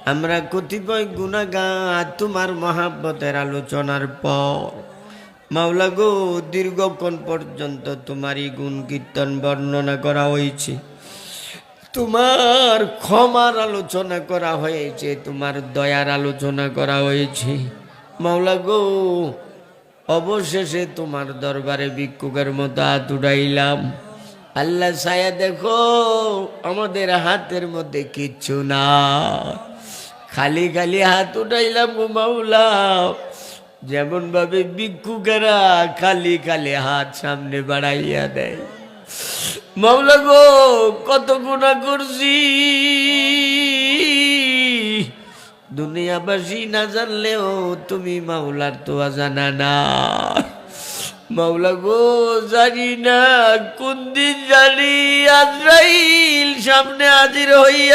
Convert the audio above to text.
আমরা কতিপয় গুনাহগার তোমার মহাব্বতের আলোচনার পর মাওলা গো দীর্ঘক্ষণ পর্যন্ত তোমারই গুণ কীর্তন বর্ণনা করা হয়েছে, তোমার ক্ষমার আলোচনা করা হয়েছে, তোমার দয়ার আলোচনা করা হয়েছে। মাওলা গো অবশেষে তোমার দরবারে ভিক্ষুকের মতো হাত উঠাইলাম। আল্লাহ ছায়া দেখো আমাদের হাতের মধ্যে কিচ্ছু না, খালি খালি হাত উঠাইলাম গো মাওলা। যেমন ভাবে ভিক্ষুকেরা খালি খালি হাত সামনে বাড়াইয়া দেয়, মাওলা গো কত গুনাহ করছি, দুনিয়াবাসী না জানলেও তুমি মাওলার তো জানা না। মাওলা গো জানি না কোন দিন জানি আজরাইল সামনে হাজির হইয়া